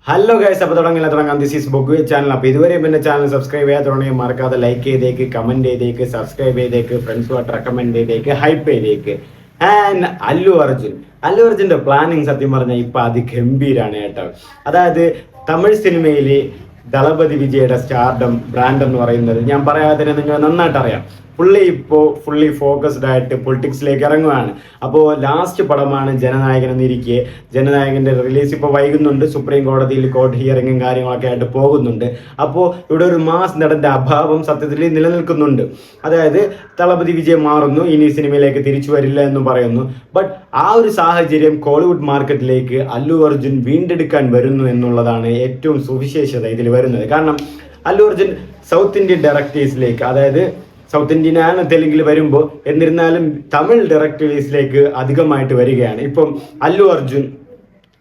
Hello guys, അപ്പോൾ തുടങ്ങാം. This is ബൊഗ്വേ ചാനൽ. അപ്പോൾ ഇതുവരെ എൻ്റെ ചാനൽ സബ്സ്ക്രൈബ് ചെയ്യാത്തുണ്ടെങ്കിൽ മറക്കാതെ ലൈക്ക് ചെയ്തേക്ക്, കമൻറ്റ് ചെയ്തേക്ക്, സബ്സ്ക്രൈബ് ചെയ്തേക്ക്, ഫ്രണ്ട്സുമായിട്ട് റെക്കമെൻഡ് ചെയ്തേക്ക്, ഹൈപ്പ് ചെയ്തേക്ക്. ആൻഡ് അല്ലു അർജുൻ്റെ പ്ലാനിങ് സത്യം പറഞ്ഞാൽ ഇപ്പം അതിഗംഭീരാണ് കേട്ടോ. അതായത് തമിഴ് സിനിമയിൽ ദളപതി വിജയുടെ സ്റ്റാർഡം ബ്രാൻഡ് എന്ന് പറയുന്നത് ഞാൻ പറയാതെ നിങ്ങൾ നന്നായിട്ട് അറിയാം. പുള്ളി ഇപ്പോൾ ഫുള്ളി ഫോക്കസ്ഡ് ആയിട്ട് പൊളിറ്റിക്സിലേക്ക് ഇറങ്ങുകയാണ്. അപ്പോൾ ലാസ്റ്റ് പടമാണ് ജനനായകൻ എന്നിരിക്കെ ജനനായകൻ്റെ റിലീസ് ഇപ്പോൾ വൈകുന്നുണ്ട്. സുപ്രീം കോടതിയിൽ കോർട്ട് ഹിയറിങ്ങും കാര്യങ്ങളൊക്കെ ആയിട്ട് പോകുന്നുണ്ട്. അപ്പോൾ ഇവിടെ ഒരു മാസ് നടൻ്റെ അഭാവം സത്യത്തിൽ നിലനിൽക്കുന്നുണ്ട്. അതായത് ദളപതി വിജയ് മാറുന്നു, ഇനി സിനിമയിലേക്ക് തിരിച്ചു വരില്ല എന്ന് പറയുന്നു. ബട്ട് ആ ഒരു സാഹചര്യം കോളിവുഡ് മാർക്കറ്റിലേക്ക് അല്ലു അർജുൻ വീണ്ടെടുക്കാൻ വരുന്നു എന്നുള്ളതാണ് ഏറ്റവും സുവിശേഷത ഇതിൽ വരുന്നത്. കാരണം അല്ലു അർജുൻ സൗത്ത് ഇന്ത്യൻ ഡയറക്ടേഴ്സിലേക്ക്, അതായത് സൗത്ത് ഇന്ത്യനാണ് തെലുങ്കിൽ വരുമ്പോൾ എന്നിരുന്നാലും തമിഴ് ഡയറക്ടേഴ്സിലേക്ക് അധികമായിട്ട് വരികയാണ്. ഇപ്പം അല്ലു അർജുൻ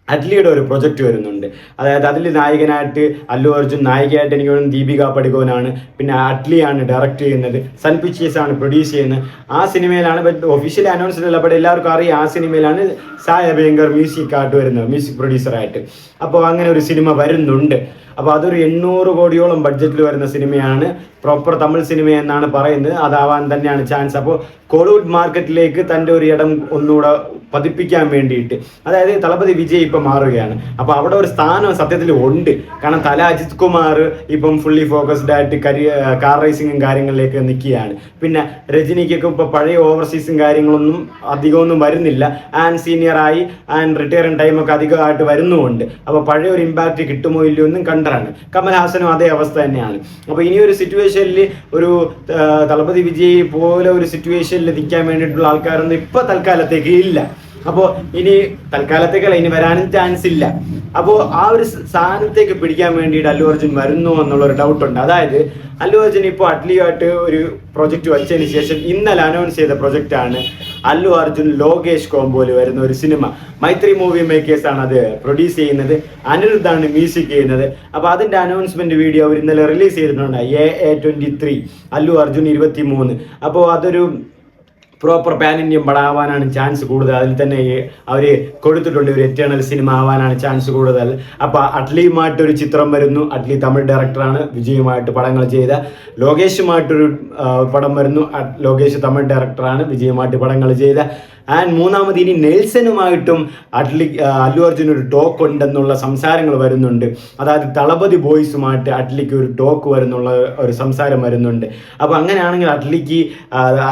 അറ്റ്ലിയുടെ ഒരു പ്രൊജക്റ്റ് വരുന്നുണ്ട്. അതായത് അതിൽ നായകനായിട്ട് അല്ലു അർജുൻ, നായികയായിട്ട് എനിക്ക് തോന്നുന്നു ദീപിക പടുകോനാണ്, പിന്നെ അറ്റ്ലിയാണ് ഡയറക്റ്റ് ചെയ്യുന്നത്, സൺ പിക്ചേഴ്സ് ആണ് പ്രൊഡ്യൂസ് ചെയ്യുന്നത്. ആ സിനിമയിലാണ്, ബട്ട് ഒഫീഷ്യലി അനൗൺസ്ഡ് അല്ല, ബട്ട് എല്ലാവർക്കും അറിയാം ആ സിനിമയിലാണ് സായ് അഭ്യങ്കർ മ്യൂസിക് ആയിട്ട് വരുന്നത്, മ്യൂസിക് പ്രൊഡ്യൂസറായിട്ട്. അപ്പോൾ അങ്ങനെ ഒരു സിനിമ വരുന്നുണ്ട്. അപ്പോൾ അതൊരു 800 കോടിയോളം ബഡ്ജറ്റിൽ വരുന്ന സിനിമയാണ്, പ്രോപ്പർ തമിഴ് സിനിമ എന്നാണ് പറയുന്നത്. അതാവാൻ തന്നെയാണ് ചാൻസ്. അപ്പോൾ കോളിവുഡ് മാർക്കറ്റിലേക്ക് തൻ്റെ ഒരു ഇടം ഒന്നുകൂടെ പതിപ്പിക്കാൻ വേണ്ടിയിട്ട്, അതായത് ദളപതി വിജയ് ഇപ്പം മാറുകയാണ്. അപ്പോൾ അവിടെ ഒരു സ്ഥാനം സത്യത്തിൽ ഉണ്ട്. കാരണം തല അജിത് കുമാർ ഇപ്പം ഫുള്ളി ഫോക്കസ്ഡ് ആയിട്ട് കാർ റേസിങ്ങും കാര്യങ്ങളിലേക്ക് നിൽക്കുകയാണ്. പിന്നെ രജനിക്കൊക്കെ ഇപ്പോൾ പഴയ ഓവർസീസും കാര്യങ്ങളൊന്നും അധികമൊന്നും വരുന്നില്ല. ആൻഡ് സീനിയറായി ആൻഡ് റിട്ടയറിംഗ് ടൈമൊക്കെ അധികമായിട്ട് വരുന്നുമുണ്ട്. അപ്പോൾ പഴയ ഒരു ഇമ്പാക്റ്റ് കിട്ടുമോ ഇല്ലയോ എന്നും കണ്ടാണ്. കമൽഹാസനും അതേ അവസ്ഥ തന്നെയാണ്. അപ്പോൾ ഇനിയൊരു സിറ്റുവേഷനിൽ ഒരു ദളപതി വിജയ് പോലെ ഒരു സിറ്റുവേഷനിൽ നിൽക്കാൻ വേണ്ടിയിട്ടുള്ള ആൾക്കാരൊന്നും ഇപ്പോൾ തൽക്കാലത്തേക്ക് ഇല്ല. അപ്പോൾ ഇനി തൽക്കാലത്തേക്കല്ല, ഇനി വരാനും ചാൻസ് ഇല്ല. അപ്പോൾ ആ ഒരു സ്ഥാനത്തേക്ക് പിടിക്കാൻ വേണ്ടിയിട്ട് അല്ലു അർജുൻ വരുന്നു എന്നുള്ളൊരു ഡൗട്ടുണ്ട്. അതായത് അല്ലു അർജുൻ ഇപ്പോൾ അറ്റ്ലിയുമായിട്ട് ഒരു പ്രൊജക്റ്റ് വച്ചതിന് ശേഷം ഇന്നലെ അനൗൺസ് ചെയ്ത പ്രൊജക്റ്റാണ് അല്ലു അർജുൻ ലോകേഷ് കോംബോയിൽ വരുന്ന ഒരു സിനിമ. മൈത്രി മൂവി മേക്കേഴ്സ് ആണ് അത് പ്രൊഡ്യൂസ് ചെയ്യുന്നത്, അനിരുദ്ധാണ് മ്യൂസിക് ചെയ്യുന്നത്. അപ്പോൾ അതിൻ്റെ അനൗൺസ്മെൻറ്റ് വീഡിയോ അവർ ഇന്നലെ റിലീസ് ചെയ്തിട്ടുണ്ട്. A23 അല്ലു അർജുൻ 23. അപ്പോൾ അതൊരു പ്രോപ്പർ പാൻ ഇന്ത്യൻ പടം ആവാനാണ് ചാൻസ് കൂടുതൽ. അതിൽ തന്നെ അവർ കൊടുത്തിട്ടുണ്ട്, ഒരു എറ്റേണൽ സിനിമ ആവാനാണ് ചാൻസ് കൂടുതൽ. അപ്പോൾ അറ്റ്ലിയുമായിട്ടൊരു ചിത്രം വരുന്നു. അറ്റ്ലി തമിഴ് ഡയറക്ടറാണ്, വിജയുമായിട്ട് പടങ്ങൾ ചെയ്ത. ലോകേഷുമായിട്ടൊരു പടം വരുന്നു. ലോകേഷ് തമിഴ് ഡയറക്ടറാണ്, വിജയുമായിട്ട് പടങ്ങൾ ചെയ്ത. ആൻഡ് മൂന്നാമത് ഇനി നെൽസനുമായിട്ടും അല്ലു അർജുൻ ഒരു ടോക്ക് ഉണ്ടെന്നുള്ള സംസാരങ്ങൾ വരുന്നുണ്ട്. അതായത് ദളപതി ബോയ്സുമായിട്ട് അറ്റ്ലിക്ക് ഒരു ടോക്ക് വരുന്നുള്ള ഒരു സംസാരം വരുന്നുണ്ട്. അപ്പോൾ അങ്ങനെയാണെങ്കിൽ അറ്റ്ലിക്ക്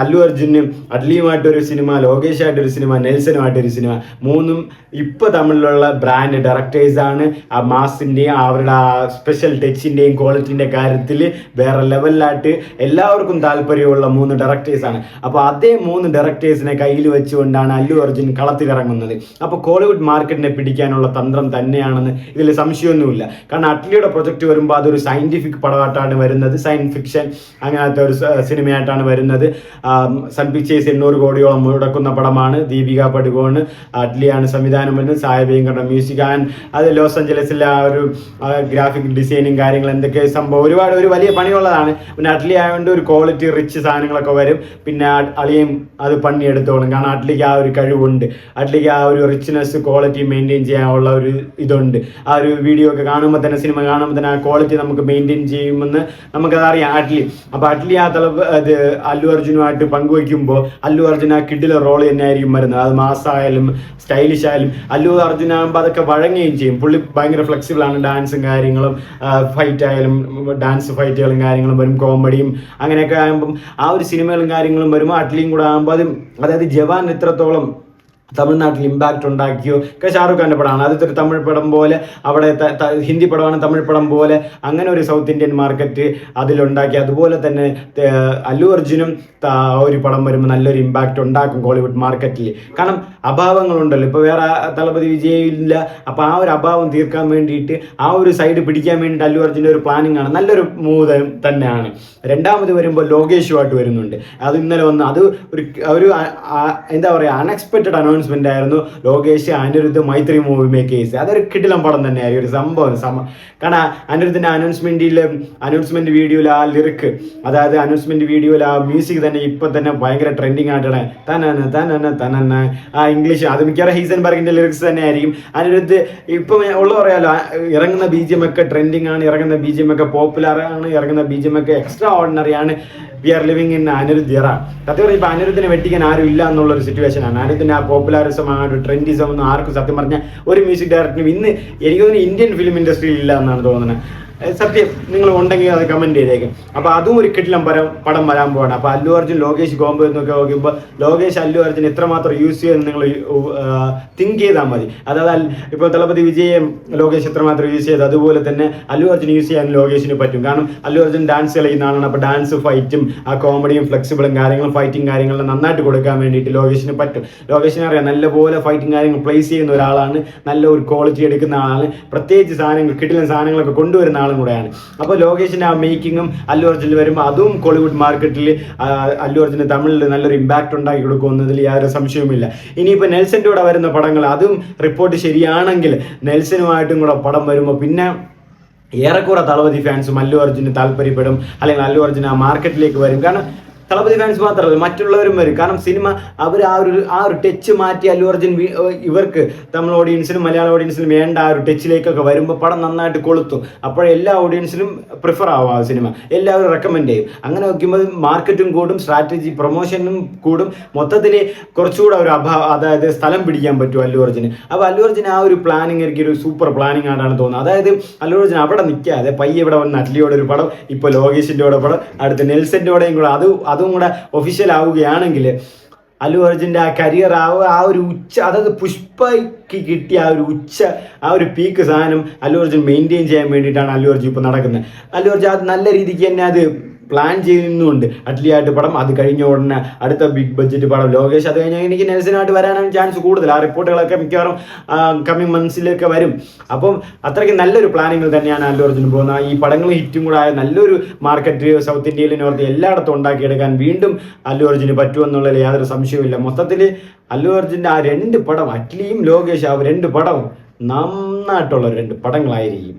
അല്ലു അർജുനും അറ്റ്ലിയുമായിട്ടൊരു സിനിമ, ലോകേഷായിട്ടൊരു സിനിമ, നെൽസനുമായിട്ടൊരു സിനിമ, മൂന്നും ഇപ്പോൾ തമ്മിലുള്ള ബ്രാൻഡ് ഡയറക്ടേഴ്സാണ്. ആ മാസിൻ്റെയും അവരുടെ ആ സ്പെഷ്യൽ ടച്ചിൻ്റെയും ക്വാളിറ്റിൻ്റെ കാര്യത്തിൽ വേറെ ലെവലിലായിട്ട് എല്ലാവർക്കും താല്പര്യമുള്ള 3 ഡയറക്ടേഴ്സാണ്. അപ്പോൾ അതേ 3 ഡയറക്ടേഴ്സിനെ കയ്യിൽ വെച്ചുകൊണ്ടാണ് അല്ലു അർജുൻ കളത്തിലിറങ്ങുന്നത്. അപ്പോൾ കോളിവുഡ് മാർക്കറ്റിനെ പിടിക്കാനുള്ള തന്ത്രം തന്നെയാണെന്ന് ഇതിൽ സംശയമൊന്നുമില്ല. കാരണം അറ്റ്ലിയുടെ പ്രൊജക്റ്റ് വരുമ്പോൾ അതൊരു സയൻറ്റിഫിക് പടമായിട്ടാണ് വരുന്നത്, സയൻസ് ഫിക്ഷൻ അങ്ങനത്തെ ഒരു സിനിമയായിട്ടാണ് വരുന്നത്. സൺ പിക്ചേഴ്സ് 800 കോടിയോളം മുടക്കുന്ന പടമാണ്. ദീപിക പടുകോണ്, അറ്റ്ലിയാണ് സംവിധാനം വരുന്നത്, സായ് അഭ്യങ്കറുടെ മ്യൂസിക്. ആൻഡ് അത് ലോസ് ഏഞ്ചലസിലെ ആ ഒരു ഗ്രാഫിക് ഡിസൈനും കാര്യങ്ങൾ എന്തൊക്കെ സംഭവം ഒരുപാട് ഒരു വലിയ പണിയുള്ളതാണ്. പിന്നെ അറ്റ്ലി ആയതുകൊണ്ട് ഒരു ക്വാളിറ്റി റിച്ച് സാധനങ്ങളൊക്കെ വരും. പിന്നെ അളിയും അത് പണിയെടുത്തോളും. കാരണം അറ്റ്ലിക്ക് ആ ഒരു കഴിവുണ്ട്. അറ്റ്ലിക്ക് ആ ഒരു റിച്ച്നെസ് ക്വാളിറ്റി മെയിൻറ്റെയിൻ ചെയ്യാനുള്ള ഒരു ഇതുണ്ട്. ആ ഒരു വീഡിയോ ഒക്കെ കാണുമ്പോൾ തന്നെ, സിനിമ കാണുമ്പോൾ തന്നെ ആ ക്വാളിറ്റി നമുക്ക് മെയിൻറ്റെയിൻ ചെയ്യുമെന്ന് നമുക്കതറിയാം അറ്റ്ലി. അപ്പോൾ അറ്റ്ലി ആ അത് അല്ലു അർജുനുമായിട്ട് പങ്കുവയ്ക്കുമ്പോൾ അല്ലു അർജുൻ ആ കിഡിലെ റോൾ തന്നെയായിരിക്കും വരുന്നത്. അത് മാസ്സായാലും സ്റ്റൈലിഷ് ആയാലും അല്ലു അർജുൻ ആകുമ്പോൾ അതൊക്കെ വഴങ്ങുകയും ചെയ്യും. പുള്ളി ഭയങ്കര ഫ്ലെക്സിബിൾ ആണ്. ഡാൻസും കാര്യങ്ങളും, ഫൈറ്റ് ആയാലും ഡാൻസ് ഫൈറ്റുകളും കാര്യങ്ങളും വരും, കോമഡിയും അങ്ങനെയൊക്കെ ആകുമ്പം ആ ഒരു സിനിമകളും കാര്യങ്ങളും വരുമ്പോൾ അറ്റ്ലിയും കൂടെ ആകുമ്പോൾ അത്, അതായത് ജവാൻ എത്രത്തോളം തമിഴ്നാട്ടിൽ ഇമ്പാക്റ്റ് ഉണ്ടാക്കിയോ. ഷാറുഖ് ഖാൻ്റെ പടമാണ്, അതൊരു തമിഴ് പടം പോലെ, അവിടെ ഹിന്ദി പടമാണ് തമിഴ് പടം പോലെ, അങ്ങനെ ഒരു സൗത്ത് ഇന്ത്യൻ മാർക്കറ്റ് അതിലുണ്ടാക്കി. അതുപോലെ തന്നെ അല്ലു അർജുനും ഒരു പടം വരുമ്പോൾ നല്ലൊരു ഇമ്പാക്റ്റ് ഉണ്ടാക്കും കോളിവുഡ് മാർക്കറ്റിൽ. കാരണം അഭാവങ്ങളുണ്ടല്ലോ, ഇപ്പോൾ വേറെ ദളപതി വിജയ് ഇല്ല. അപ്പോൾ ആ ഒരു അഭാവം തീർക്കാൻ വേണ്ടിയിട്ട്, ആ ഒരു സൈഡ് പിടിക്കാൻ വേണ്ടിയിട്ട് അല്ലു അർജുൻ്റെ ഒരു പ്ലാനിങ് ആണ്, നല്ലൊരു മൂവ് തന്നെയാണ്. രണ്ടാമത് വരുമ്പോൾ ലോകേഷുമായിട്ട് വരുന്നുണ്ട്. അത് ഇന്നലെ വന്ന് അത് ഒരു എന്താ പറയുക, അൺഎക്സ്പെക്റ്റഡ് അനൗൺസ്മെന്റ് അനൗൺസ്മെന്റ് ആയിരുന്നു ലോകേഷ് അനിരുദ്ധ് മൈത്രി മൂവി മേക്കേഴ്സ്. അതൊരു കിടിലം പടം തന്നെയായിരുന്നു, ഒരു സംഭവം. കാരണം അനിരുദ്ധിന്റെ അനൗൺസ്മെന്റ് വീഡിയോയിൽ ആ ലിറിക്ക്, അതായത് അനൗൺസ്മെന്റ് വീഡിയോയിൽ ആ മ്യൂസിക് തന്നെ ഇപ്പൊ തന്നെ ഭയങ്കര ട്രെൻഡിങ് ആയിട്ടാണ്. തനന ആ ഇംഗ്ലീഷ്, അത് മിക്കവാറും ഹീസൻബർഗിന്റെ ലിറിക്സ് തന്നെ ആയിരിക്കും. അനിരുദ്ധ് ഇപ്പൊ ഉള്ള പറയാലോ, ഇറങ്ങുന്ന BGM ഒക്കെ ട്രെൻഡിങ് ആണ്, ഇറങ്ങുന്ന BGM ഒക്കെ പോപ്പുലർ ആണ്, ഇറങ്ങുന്ന BGM ഒക്കെ എക്സ്ട്രാ ഓർഡിനറി ആണ്. We are living in Anirudh era. സത്യം പറഞ്ഞാൽ ഇപ്പൊ അനിരുദ്ധിനെ വെട്ടിക്കാൻ ആരും ഇല്ല എന്നുള്ളൊരു സിറ്റുവേഷൻ ആണ്. അനിരുദ്ധിന്റെ ആ പോപ്പുലാരിസം, ആ ഒരു ട്രെൻഡിസം ഒന്നും ആർക്കും സത്യം പറഞ്ഞാൽ ഒരു മ്യൂസിക് ഡയറക്ടറും ഇന്ന് എനിക്ക് തോന്നുന്നു ഇന്ത്യൻ ഫിലിം ഇൻഡസ്ട്രിയിൽ ഇല്ല എന്നാണ് തോന്നുന്നത്. സത്യം, നിങ്ങൾ ഉണ്ടെങ്കിൽ അത് കമന്റ് ചെയ്തേക്കും. അപ്പൊ അതും ഒരു കിടിലം പടം വരാൻ പോവാണ്. അപ്പൊ അല്ലു അർജുൻ ലോകേഷ് കോംബോ എന്നൊക്കെ നോക്കുമ്പോൾ ലോകേഷ് അല്ലു അർജുൻ എത്രമാത്രം യൂസ് ചെയ്യുമെന്ന് നിങ്ങൾ തിങ്ക് ചെയ്താൽ മതി. അതായത് ഇപ്പോൾ തളപതി വിജയം ലോകേഷ് എത്രമാത്രം യൂസ് ചെയ്ത്, അതുപോലെ തന്നെ അല്ലു അർജുൻ യൂസ് ചെയ്യാൻ ലോകേഷിന് പറ്റും. കാരണം അല്ലു അർജുൻ ഡാൻസ് കളിക്കുന്ന ആളാണ്. അപ്പൊ ഡാൻസ്, ഫൈറ്റും, ആ കോമഡിയും ഫ്ലെക്സിബിളും കാര്യങ്ങളും, ഫൈറ്റിംഗ് കാര്യങ്ങളും നന്നായിട്ട് കൊടുക്കാൻ വേണ്ടിയിട്ട് ലോകേഷിന് പറ്റും. ലോകേഷിനെ അറിയാം, നല്ലപോലെ ഫൈറ്റിംഗ് കാര്യങ്ങൾ പ്ലേസ് ചെയ്യുന്ന ഒരാളാണ്, നല്ല ഒരു ക്വാളിറ്റി എടുക്കുന്ന ആളാണ്, പ്രത്യേകിച്ച് സാധനങ്ങൾ, കിടിലൻ സാധനങ്ങളൊക്കെ കൊണ്ടുവരുന്ന ആളും കൂടെയാണ്. അപ്പോൾ ലോകേഷിന്റെ ആ മേക്കിങ്ങും അല്ലു അർജുനിൽ വരുമ്പോൾ അതും കോളിവുഡ് മാർക്കറ്റിൽ അല്ലു അർജുന് തമിഴിൽ നല്ലൊരു ഇമ്പാക്ട് ഉണ്ടാക്കി കൊടുക്കുമെന്നതിൽ യാതൊരു സംശയവുമില്ല. ഇനിയിപ്പോൾ നെൽസന്റെ കൂടെ വരുന്ന പടങ്ങൾ, അതും റിപ്പോർട്ട് ശരിയാണെങ്കിൽ നെൽസനുമായിട്ടും കൂടെ പടം വരുമ്പോൾ പിന്നെ ഏറെക്കുറെ തളപതി ഫാൻസും അല്ലു അർജുന് താല്പര്യപ്പെടും, അല്ലെങ്കിൽ അല്ലു അർജുൻ ആ മാർക്കറ്റിലേക്ക് വരും. കാരണം തളപതി ഫാൻസ് മാത്രമല്ല, മറ്റുള്ളവരും വരും. കാരണം സിനിമ അവർ ആ ഒരു ടച്ച് മാറ്റി അല്ലു അർജുൻ ഇവർക്ക് തമിഴ് ഓഡിയൻസിനും മലയാള ഓഡിയൻസിനും വേണ്ട ആ ഒരു ടച്ചിലേക്കൊക്കെ വരുമ്പോൾ പടം നന്നായിട്ട് കൊളുത്തും. അപ്പോൾ എല്ലാ ഓഡിയൻസിനും പ്രിഫർ ആവും ആ സിനിമ, എല്ലാവരും റെക്കമെൻഡ് ചെയ്യും. അങ്ങനെ നോക്കുമ്പോൾ മാർക്കറ്റും കൂടും, സ്ട്രാറ്റജി പ്രൊമോഷനും കൂടും, മൊത്തത്തിൽ കുറച്ചുകൂടെ ഒരു അതായത് സ്ഥലം പിടിക്കാൻ പറ്റും അല്ലു അർജുന്. അപ്പോൾ അല്ലു അർജുൻ ആ ഒരു പ്ലാനിങ് എനിക്ക് ഒരു സൂപ്പർ പ്ലാനിങ് ആയിട്ടാണ് തോന്നുന്നത്. അതായത് അല്ലു അർജുൻ അവിടെ നിൽക്കാതെ പയ്യെ ഇവിടെ വന്ന് അറ്റ്ലിയോടെ ഒരു പടം, ഇപ്പോൾ ലോകേഷിൻ്റെ കൂടെ പടം, അടുത്ത നെൽസൻ്റെ കൂടെയും കൂടെ അതും കൂടെ ഒഫീഷ്യൽ ആവുകയാണെങ്കിൽ അല്ലു അർജുൻ്റെ ആ കരിയർ ആ ഒരു ഉച്ച, അതായത് പുഷ്പയ്ക്ക് കിട്ടിയ ആ ഒരു പീക്ക് സാധനം അല്ലു അർജുൻ മെയിൻറ്റെയിൻ ചെയ്യാൻ വേണ്ടിയിട്ടാണ് അല്ലു അർജുൻ ഇപ്പോൾ നടക്കുന്നത്. അല്ലു അർജുൻ അത് നല്ല രീതിക്ക് തന്നെ അത് പ്ലാൻ ചെയ്യുന്നുണ്ട്. അറ്റ്ലിയായിട്ട് പടം, അത് കഴിഞ്ഞ ഉടനെ അടുത്ത ബിഗ് ബഡ്ജറ്റ് പടം ലോകേഷ്, അത് കഴിഞ്ഞാൽ എനിക്ക് നെൽസനായിട്ട് വരാനാണ് ചാൻസ് കൂടുതൽ. ആ റിപ്പോർട്ടുകളൊക്കെ മിക്കവാറും കമ്മിങ് മന്ത്സിലൊക്കെ വരും. അപ്പം അത്രയ്ക്ക് നല്ലൊരു പ്ലാനിങ് തന്നെയാണ് അല്ലു അർജുൻ പോകുന്നത്. ഈ പടങ്ങൾ ഹിറ്റും കൂടെ ആയ നല്ലൊരു മാർക്കറ്റ് സൗത്ത് ഇന്ത്യയിൽ, നോർത്ത് എല്ലായിടത്തും ഉണ്ടാക്കിയെടുക്കാൻ വീണ്ടും അല്ലു അർജുന് പറ്റുമെന്നുള്ളതിൽ യാതൊരു സംശയവുമില്ല. മൊത്തത്തിൽ അല്ലു അർജുൻ്റെ ആ 2 പടം, അറ്റ്ലിയും ലോകേഷ്, ആ 2 പടവും നന്നായിട്ടുള്ള 2 പടങ്ങളായിരിക്കും.